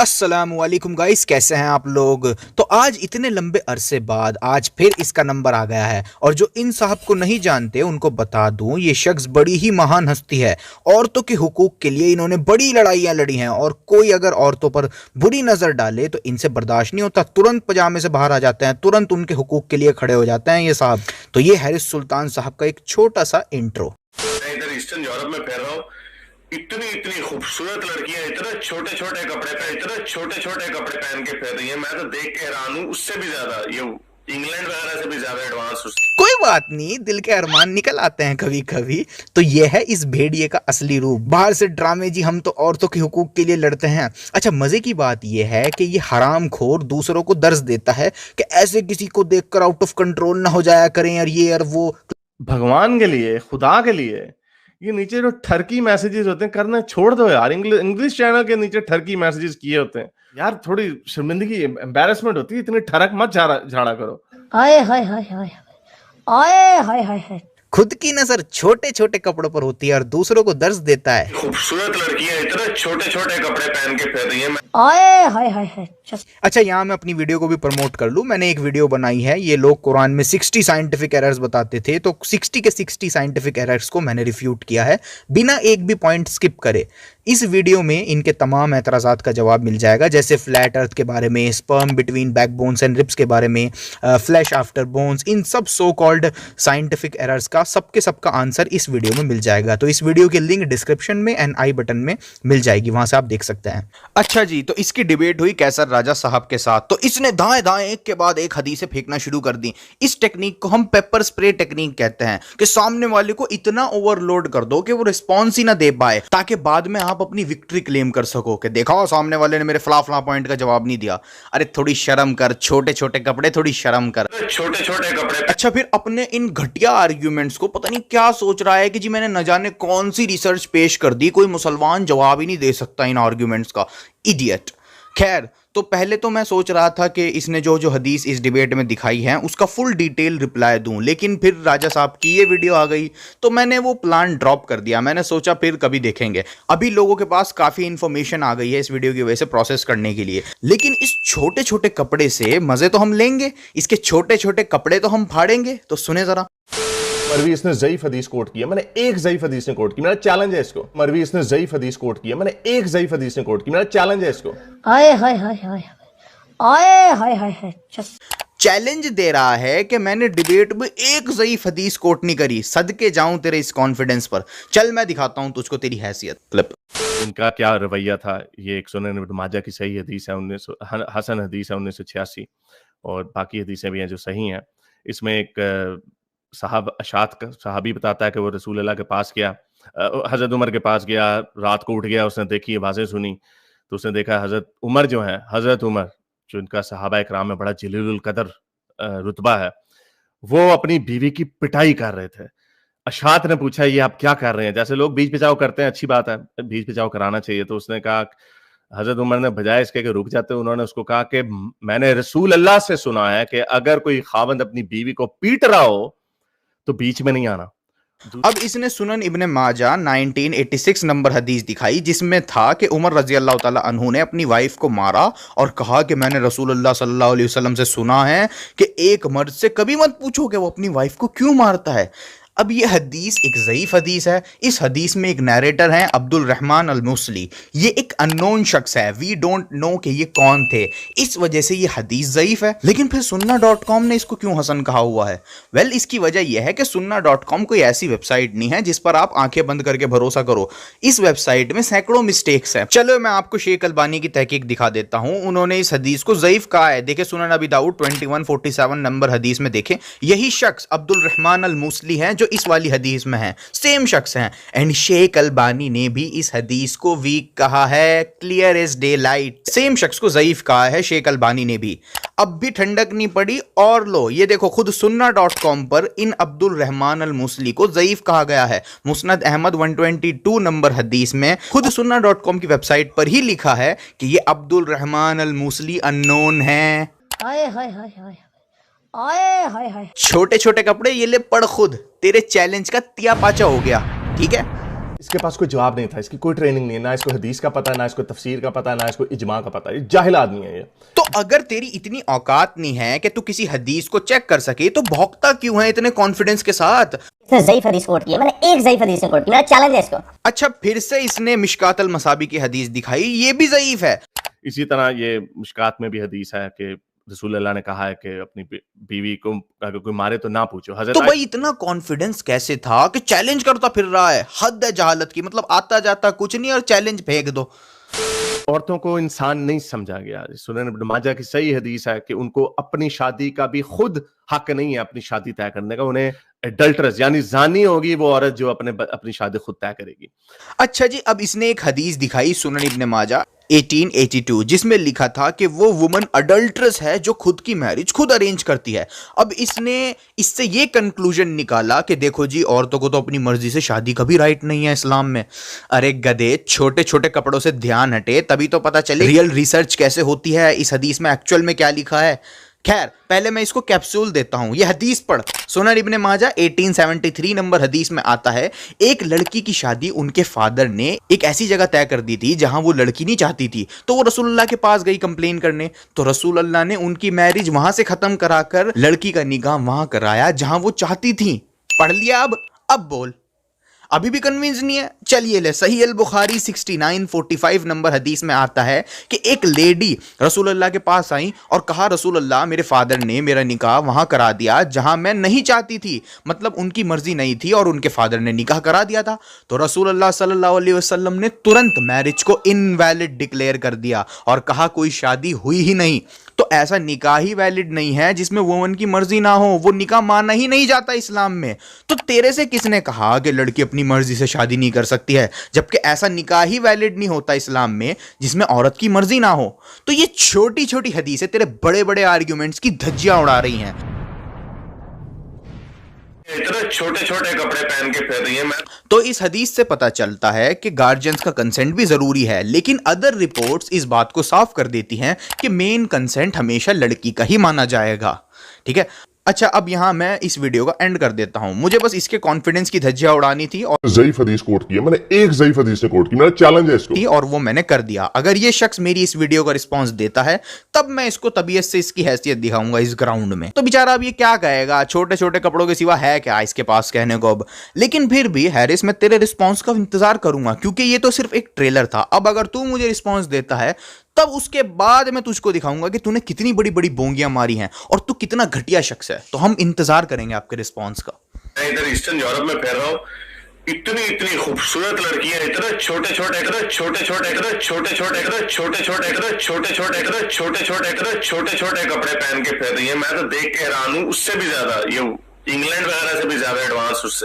अस्सलामुअलैकुम गाइस, कैसे हैं आप लोग। तो आज इतने लंबे अरसे बाद आज फिर इसका नंबर आ गया है। और जो इन साहब को नहीं जानते उनको बता दूं, ये शख्स बड़ी ही महान हस्ती है। औरतों के हुकूक के लिए इन्होंने बड़ी लड़ाइयां लड़ी हैं और कोई अगर औरतों पर बुरी नजर डाले तो इनसे बर्दाश्त नहीं होता, तुरंत पजामे से बाहर आ जाते हैं, तुरंत उनके हुकूक के लिए खड़े हो जाते हैं ये साहब। तो ये हैरिस सुल्तान साहब का एक छोटा सा इंट्रो। मैं इधर ईस्टर्न यूरोप में फिर रहा हूँ। इतनी इतनी खूबसूरत लड़कियां इतने छोटे छोटे कपड़े पहन के फिर रही हैं। मैं तो देख के हैरान हूँ। उससे भी ज्यादा ये इंग्लैंड वगैरह से भी ज्यादा एडवांस। कोई बात नहीं, दिल के अरमान निकल आते हैं कभी कभी। तो ये है इस भेड़िए का असली रूप। बाहर से ड्रामे जी हम तो औरतों के हुकूक के लिए लड़ते हैं। अच्छा, मजे की बात ये है कि ये हराम खोर दूसरों को दर्ज देता है कि ऐसे किसी को देखकर आउट ऑफ कंट्रोल ना हो जाया करें यार, ये और वो। भगवान के लिए, खुदा के लिए, ये नीचे जो ठरकी मैसेजेस होते हैं करना छोड़ दो यार। इंग्लिश चैनल के नीचे ठरकी मैसेजेस किए होते हैं यार। थोड़ी शर्मिंदगी, एम्बैरेसमेंट होती है। इतनी ठरक मत झाड़ा करो। आए हाय हाय हाय आए हाय हाय हाय। खुद की नजर छोटे छोटे कपड़ों पर होती है और दूसरों को दर्ज देता है। खूबसूरत लड़कियां इतने छोटे छोटे कपड़े पहन के फिर रही हैं। आए हाय हाय हाय। अच्छा, यहाँ मैं अपनी वीडियो को भी प्रमोट कर लूँ। मैंने एक वीडियो बनाई है। ये लोग कुरान में 60 साइंटिफिक एरर्स बताते थे, तो 60 के 60 साइंटिफिक एरर्स को मैंने रिफ्यूट किया है बिना एक भी पॉइंट स्किप करे। इस वीडियो में इनके तमाम एतराज़ात का जवाब मिल जाएगा, जैसे फ्लैट अर्थ के बारे में, sperm between backbones and ribs के बारे में, फ्लैश आफ्टर बोन्स, इन सब सो कॉल्ड साइंटिफिक एरर्स का सबका आंसर इस वीडियो में मिल जाएगा। तो इस वीडियो की लिंक डिस्क्रिप्शन में एंड आई बटन में मिल जाएगी, वहां से आप देख सकते हैं। अच्छा जी, तो इसकी डिबेट हुई कैसर राजा साहब के साथ। तो इसने दाएं दाएं एक के बाद एक हदीसें फेंकना शुरू कर दी। इस टेक्निक को हम पेपर स्प्रे टेक्निक कहते हैं कि सामने वाले को इतना ओवरलोड कर दो कि वो रिस्पॉन्स ही ना दे पाए, ताकि बाद में आप अपनी विक्ट्री क्लेम कर सको कि देखो सामने वाले ने मेरे फला पॉइंट का जवाब नहीं दिया। अरे थोड़ी शर्म कर, छोटे छोटे कपड़े, थोड़ी शर्म कर। छोटे छोटे कपड़े। अच्छा, फिर अपने इन घटिया आर्ग्यूमेंट्स को पता नहीं क्या सोच रहा है कि जी मैंने न जाने कौन सी रिसर्च पेश कर दी, कोई मुसलमान जवाब ही नहीं दे सकता इन आर्ग्यूमेंट्स का। इडियट। खैर, तो पहले तो मैं सोच रहा था कि इसने जो जो हदीस इस डिबेट में दिखाई है उसका फुल डिटेल रिप्लाई दूं, लेकिन फिर राजा साहब की ये वीडियो आ गई तो मैंने वो प्लान ड्रॉप कर दिया। मैंने सोचा फिर कभी देखेंगे। अभी लोगों के पास काफ़ी इन्फॉर्मेशन आ गई है इस वीडियो की वजह से प्रोसेस करने के लिए, लेकिन इस छोटे छोटे कपड़े से मज़े तो हम लेंगे, इसके छोटे छोटे कपड़े तो हम फाड़ेंगे। तो सुने ज़रा। मरवी इसने ज़ईफ हदीस कोट किया, मैंने एक ज़ईफ हदीस ने कोट की, मेरा चैलेंज है इसको। मरवी इसने ज़ईफ हदीस कोट किया, मैंने एक ज़ईफ हदीस ने कोट की, मेरा चैलेंज है इसको। आए हाय हाय हाय आए हाय हाय हाय। चैलेंज दे रहा है कि मैंने डिबेट में एक ज़ईफ हदीस कोट नहीं करी। सदके जाऊं तेरे इस कॉन्फिडेंस पर। चल मैं दिखाता हूं तुझको तेरी हैसियत। क्लिप। इनका क्या रवैया था। ये एक सुनन इब्न माजा की सही हदीस है, हसन हदीस है 1986, और बाकी हदीसें भी हैं जो सही हैं। इसमें एक सहाबी बताता है कि वो रसूल अल्लाह के पास गया, हज़रत उमर के पास गया, रात को उठ गया, उसने देखी आवाज़ें सुनी, तो उसने देखा हज़रत उमर जो हैं, हज़रत उमर जो इनका सहाबा इकराम में बड़ा जलीलुल कदर रुतबा है, वो अपनी बीवी की पिटाई कर रहे थे। अशात ने पूछा ये आप क्या कर रहे हैं। जैसे लोग बीच बचाव करते हैं, अच्छी बात है, बीच बचाव कराना चाहिए। तो उसने कहा, हज़रत उमर ने बजाय इसके कि रुक जाते, उन्होंने उसको कहा कि मैंने रसूल अल्लाह से सुना है कि अगर कोई खावंद अपनी बीवी को पीट रहा हो तो बीच में नहीं आना। अब इसने सुनन इब्ने माजा 1986 नंबर हदीस दिखाई, जिसमें था कि उमर रजी अल्लाह ताला अन्हु ने अपनी वाइफ को मारा और कहा कि मैंने रसूलुल्लाह सल्लल्लाहु अलैहि वसल्लम से सुना है कि एक मर्द से कभी मत पूछो कि वो अपनी वाइफ को क्यों मारता है। अब ये हदीस एक ज़ईफ हदीस है। इस हदीस में एक नैरेटर हैं अब्दुल रहमान अल मुसली। ये एक अननोन शख्स है, वी डोंट नो कि ये कौन थे, इस वजह से ये हदीस ज़ईफ है। लेकिन फिर sunnah.com ने इसको क्यों हसन कहा हुआ है? वेल, इसकी वजह यह है कि sunnah.com कोई ऐसी वेबसाइट नहीं है जिस पर आप आंखें बंद करके भरोसा करो। इस वेबसाइट में सैकड़ों मिस्टेक्स हैं। चलो मैं आपको शेख अलबानी की तहकीक दिखा देता हूँ। उन्होंने इस हदीस को ज़ईफ कहा है। देखे सुनन अबी दाऊद 2147 नंबर हदीस में देखें, यही शख्स अब्दुल रहमान अल मुसली हैं जो इस वाली हदीस में है, सेम शख्स हैं। एंड शेख अलबानी ने भी इस हदीस को वीक कहा है, clear as daylight. Same शख्स को ज़ईफ कहा है शेख अलबानी ने भी। अब भी ठंडक नहीं पड़ी, और लो ये देखो, खुद sunnah.com पर इन अब्दुल रहमान अल मुसली को ज़ईफ कहा गया है। मुस्नद अहमद 122 नंबर हदीस में खुद sunnah.com की वेबसाइट पर ही लिखा है कि ये अब्दुल रहमान अल मुसली अननोन है। आए हाय हाय हाय आए हाय हाय। छोटे छोटे कपड़े, ये ले पढ़ खुद, तेरे चैलेंज का तिया पाचा हो गया। ठीक है, इसके पास कोई जवाब नहीं था, इसकी कोई ट्रेनिंग नहीं है, ना इसको हदीस का पता है, ना इसको तफसीर का पता है, ना इसको इजमा का पता है, जाहिल आदमी है ये। तो अगर तेरी इतनी औकात नहीं है कि तू किसी हदीस को चेक कर सके तो भौंकता क्यों है इतने कॉन्फिडेंस के साथ? इसने ज़ईफ हदीस कोट की है, मैंने एक ज़ईफ हदीस कोट की, मेरा चैलेंज है इसको। अच्छा, फिर से इसने मिशकात अल मसाबी की हदीस दिखाई, ये भी ज़ईफ है। इसी तरह ये मिशकात में भी हदीस है कि रसूल अल्लाह ने कहा है कि अपनी बीवी को अगर कोई मारे तो ना पूछो। तो भाई इतना कॉन्फिडेंस कैसे था कि चैलेंज करता फिर रहा है? हद है जहालत की, मतलब आता जाता कुछ नहीं और चैलेंज फेंक दो। औरतों को इंसान नहीं समझा गया। सुनन इब्न माजा की सही हदीस है कि उनको अपनी शादी का भी खुद हक नहीं है अपनी शादी तय करने का। उन्हें एडल्टरस यानी जानी होगी वो औरत जो अपनी शादी खुद तय करेगी। अच्छा जी, अब इसने एक हदीस दिखाई सुनन इब्न माजा 1882 जिसमें लिखा था कि वो वुमन अडल्ट्रस है जो खुद की मैरिज खुद अरेंज करती है। अब इसने इससे ये कंक्लूजन निकाला कि देखो जी, औरतों को तो अपनी मर्जी से शादी का भी राइट नहीं है इस्लाम में। अरे गधे, छोटे छोटे कपड़ों से ध्यान हटे तभी तो पता चले रियल रिसर्च कैसे होती है, इस हदीस में एक्चुअल में क्या लिखा है। खैर, पहले मैं इसको कैप्सूल देता हूं, ये हदीस पढ़। सुनन इब्न माजा 1873 नंबर हदीस में आता है, एक लड़की की शादी उनके फादर ने एक ऐसी जगह तय कर दी थी जहां वो लड़की नहीं चाहती थी, तो वो रसूलुल्लाह के पास गई कंप्लेन करने। तो रसूलुल्लाह ने उनकी मैरिज वहां से खत्म कराकर लड़की का निकाह वहां कराया जहां वो चाहती थी। पढ़ लिया? अब बोल, अभी भी कन्विंस नहीं है? चलिए ले, सही अल बुखारी 6945 नंबर हदीस में आता है कि एक लेडी रसूलुल्लाह के पास आई और कहा, रसूलुल्लाह मेरे फादर ने मेरा निकाह वहां करा दिया जहां मैं नहीं चाहती थी, मतलब उनकी मर्जी नहीं थी और उनके फादर ने निकाह करा दिया था। तो रसूलुल्लाह सल्लल्लाहु अलैहि वसल्लम ने तुरंत मैरिज को इनवैलिड डिक्लेयर कर दिया और कहा कोई शादी हुई ही नहीं। तो ऐसा निकाह ही वैलिड नहीं है जिसमें वुमन की मर्जी ना हो, वो निकाह माना ही नहीं जाता इस्लाम में। तो तेरे से किसने कहा कि लड़की अपनी मर्जी से शादी नहीं कर सकती है, जबकि ऐसा निकाह ही वैलिड नहीं होता इस्लाम में जिसमें औरत की मर्जी ना हो। तो ये छोटी छोटी हदीसें तेरे बड़े बड़े आर्ग्यूमेंट्स की धज्जियां उड़ा रही हैं। इतने छोटे छोटे कपड़े पहन के फिर रही है। तो इस हदीस से पता चलता है कि गार्जियंस का कंसेंट भी जरूरी है, लेकिन अदर रिपोर्ट्स इस बात को साफ कर देती हैं कि मेन कंसेंट हमेशा लड़की का ही माना जाएगा। ठीक है, अच्छा, अब यहां मैं इस वीडियो का एंड कर देता हूं। मुझे बस इसके कॉन्फिडेंस की धज्जियां उड़ानी थी और ज़ईफ हदीस कोट की है, मैंने एक ज़ईफ हदीस से कोट की, मेरा चैलेंज है इसको, और वो मैंने कर दिया। अगर ये शख्स मेरी इस वीडियो का रिस्पांस देता है तब मैं इसको तबीयत से इसकी हैसियत दिखाऊंगा इस ग्राउंड में। तो बेचारा अब ये क्या कहेगा, छोटे छोटे कपड़ों के सिवा है क्या इसके पास कहने को अब। लेकिन फिर भी हैरिस, मैं तेरे रिस्पॉन्स का इंतजार करूंगा क्योंकि ये तो सिर्फ एक ट्रेलर था। अब अगर तू मुझे रिस्पॉन्स देता है तब उसके बाद मैं तुझको दिखाऊंगा कि तूने कितनी बड़ी बड़ी बोंगियां मारी हैं और तू कितना घटिया शख्स है। तो हम इंतजार करेंगे आपके रिस्पॉन्स का। मैं इधर ईस्टर्न यूरोप में फिर रहा हूँ, इतनी इतनी खूबसूरत लड़कियां, इतना छोटे छोटे इतना छोटे छोटे इतना छोटे छोटे इतना छोटे छोटे इतना छोटे छोटे इतना छोटे छोटे इतना छोटे छोटे कपड़े पहन के फिर रही है। मैं तो देख के हैरान हूँ, उससे भी ज्यादा, ये इंग्लैंड वगैरह से भी ज्यादा एडवांस